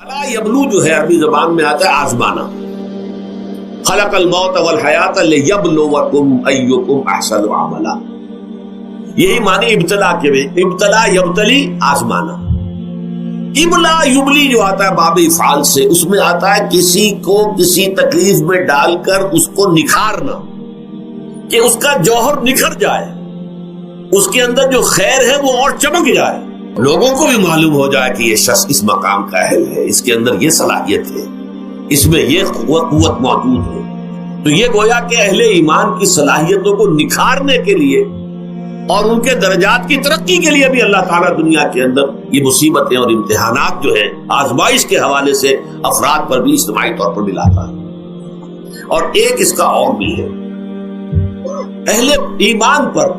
الا یبلو جو ہے عربی زبان میں آتا ہے آزمانا. خلق الموت والحیات لیبلوکم ایکم احسن عملا. یہی معنی ابتلا کے بھی. ابتلا یبتلی آزمانا. ابلا یبلی جو آتا ہے باب افعال سے، اس میں آتا ہے کسی کو کسی تکلیف میں ڈال کر اس کو نکھارنا، کہ اس کا جوہر نکھر جائے، اس کے اندر جو خیر ہے وہ اور چمک جائے، لوگوں کو بھی معلوم ہو جائے کہ یہ شخص اس مقام کا اہل ہے، اس کے اندر یہ صلاحیت ہے، اس میں یہ قوت موجود ہے. تو یہ گویا کہ اہل ایمان کی صلاحیتوں کو نکھارنے کے لیے اور ان کے درجات کی ترقی کے لیے بھی اللہ تعالیٰ دنیا کے اندر یہ مصیبتیں اور امتحانات جو ہیں آزمائش کے حوالے سے افراد پر بھی اجتماعی طور پر بھی لاتا ہے. اور ایک اس کا اور بھی ہے، اہل ایمان پر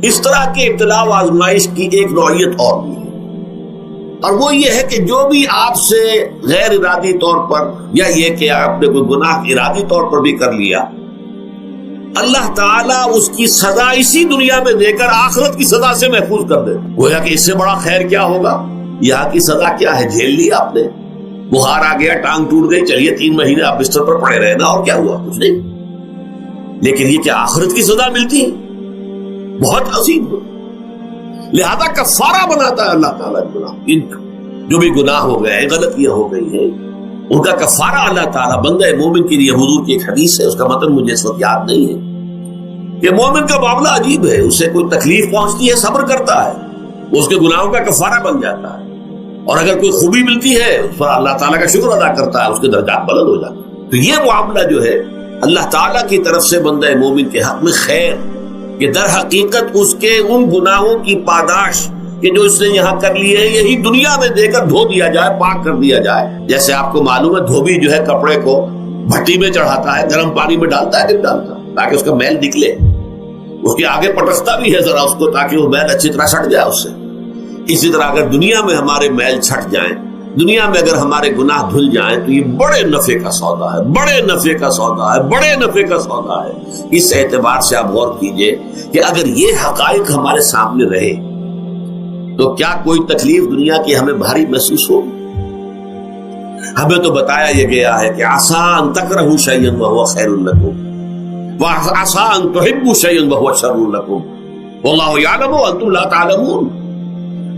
اس طرح کے ابتلاء و آزمائش کی ایک نوعیت اور بھی ہے، اور وہ یہ ہے کہ جو بھی آپ سے غیر ارادی طور پر یا یہ کہ آپ نے کوئی گناہ ارادی طور پر بھی کر لیا، اللہ تعالیٰ اس کی سزا اسی دنیا میں دے کر آخرت کی سزا سے محفوظ کر دے. گویا کہ اس سے بڑا خیر کیا ہوگا؟ یہاں کی سزا کیا ہے؟ جھیل لی آپ نے، بخار آ گیا، ٹانگ ٹوٹ گئی، چلیے 3 مہینے آپ بستر پر پڑے رہے نا، اور کیا ہوا؟ کچھ نہیں. لیکن یہ کیا آخرت کی سزا ملتی ہے؟ بہت عظیم. لہذا کفارہ بناتا ہے اللہ تعالیٰ جو بھی گناہ ہو گئے ہیں، غلطیاں ہو گئی ہیں، ان کا کفارہ اللہ تعالیٰ بندہ مومن کے لیے. حضور کی ایک حدیث ہے، اس کا متن مجھے اس وقت یاد نہیں ہے، کہ مومن کا معاملہ عجیب ہے. اسے کوئی تکلیف پہنچتی ہے، صبر کرتا ہے، اس کے گناہوں کا کفارہ بن جاتا ہے، اور اگر کوئی خوبی ملتی ہے اس پر اللہ تعالیٰ کا شکر ادا کرتا ہے، اس کے درجات بلند ہو جاتے ہیں. تو یہ معاملہ جو ہے اللہ تعالیٰ کی طرف سے بندہ مومن کے حق میں خیر، کہ در حقیقت اس کے ان گناہوں کی پاداش کہ جو اس نے یہاں کر لیے ہیں، یہی دنیا میں دے کر دھو دیا جائے، پاک کر دیا جائے. جیسے آپ کو معلوم ہے دھوبی جو ہے کپڑے کو بھٹی میں چڑھاتا ہے، گرم پانی میں ڈالتا ہے، نہیں ڈالتا، تاکہ اس کا میل نکلے. اس کے آگے پٹکتا بھی ہے ذرا اس کو، تاکہ وہ میل اچھی طرح چھٹ جائے اس سے. اسی طرح اگر دنیا میں ہمارے میل چھٹ جائیں، دنیا میں اگر ہمارے گناہ دھل جائیں، تو یہ بڑے نفع کا سودا ہے، بڑے نفع کا سودا ہے، بڑے نفع کا سودا ہے. اس اعتبار سے آپ غور کیجئے کہ اگر یہ حقائق ہمارے سامنے رہے تو کیا کوئی تکلیف دنیا کی ہمیں بھاری محسوس ہو؟ ہمیں تو بتایا یہ گیا ہے کہ عسیٰ ان تکرہوا شیئا وہو خیر لکم وعسیٰ ان تحبوا شیئا وہو شر لکم واللہ یعلم وانتم لا تعلمون.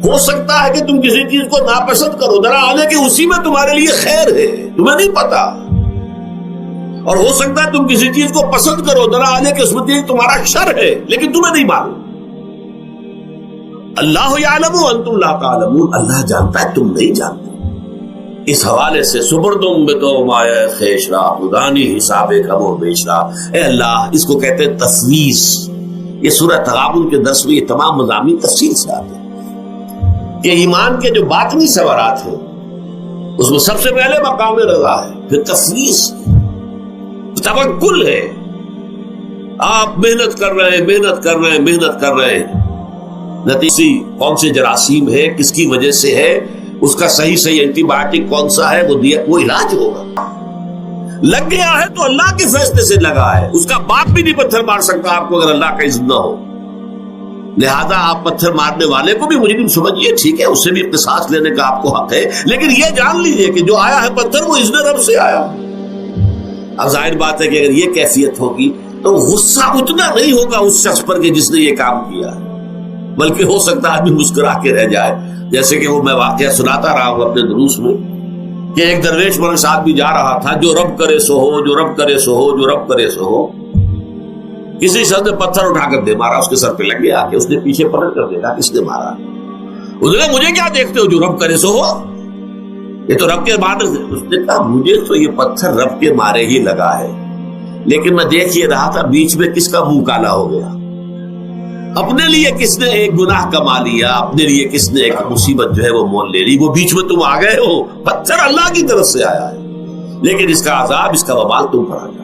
ہو سکتا ہے کہ تم کسی چیز کو ناپسند کرو، ذرا آنے کہ اسی میں تمہارے لیے خیر ہے، تمہیں نہیں پتا. اور ہو سکتا ہے تم کسی چیز کو پسند کرو، ذرا آنے کہ اس میں تمہارا شر ہے، لیکن تمہیں نہیں معلوم. اللہ یعلم وانتم لا تعلمون. اللہ جانتا ہے، تم نہیں جانتے. اس حوالے سے سبردم بتو مایا خیش را خدانی حساب کم و بیش را. اے اللہ، اس کو کہتے ہیں تفویض. یہ سورہ تغابن کے درس میں یہ تمام مضامین تفصیل سے آتے ہیں کہ ایمان کے جو باطنی ثمرات ہیں اس میں سب سے پہلے مقام رضا ہے، پھر تفویض، توکل ہے. آپ محنت کر رہے ہیں، محنت کر رہے ہیں، محنت کر رہے ہیں، نتیجے کون سے جراثیم ہے، کس کی وجہ سے ہے، اس کا صحیح اینٹی بایوٹک کون سا ہے، وہ دیا، وہ علاج ہوگا. لگ گیا ہے تو اللہ کے فیصلے سے لگا ہے. اس کا باپ بھی نہیں پتھر مار سکتا آپ کو اگر اللہ کا اذن نہ ہو. لہذا آپ پتھر مارنے والے کو بھی مجرم سمجھیے، ٹھیک ہے، اس سے بھی قصاص لینے کا آپ کو حق ہے، لیکن یہ جان لیجئے کہ جو آیا ہے پتھر وہ اذن رب سے آیا. اب ظاہر بات ہے کہ اگر یہ کیفیت ہوگی تو غصہ اتنا نہیں ہوگا اس شخص پر کہ جس نے یہ کام کیا ہے، بلکہ ہو سکتا ہے آدمی مسکرا کے رہ جائے. جیسے کہ وہ میں واقعہ سناتا رہا ہوں اپنے دروس میں کہ ایک درویش میرے ساتھ بھی جا رہا تھا، جو رب کرے سو ہو، جو رب کرے سو ہو، جو رب کرے سو ہو. کسی شخص نے پتھر اٹھا کر دے مارا، اس کے سر پہ لگ گیا کہ اس نے پیچھے پلٹ کر دیکھا کس نے مارا. اس نے کہا مجھے کیا دیکھتے ہو، جو رب کرے سو ہو، یہ تو رب کے مارے. اس نے کہا مجھے تو یہ پتھر رب کے مارے ہی لگا ہے، لیکن میں دیکھ یہ رہا تھا بیچ میں کس کا منہ کالا ہو گیا. اپنے لیے کس نے ایک گناہ کما لیا، اپنے لیے کس نے ایک مصیبت جو ہے وہ مول لے لی، وہ بیچ میں تم آ گئے ہو. پتھر اللہ کی طرف سے آیا ہے، لیکن اس کا عذاب، اس کا وبال تم پر آ گیا.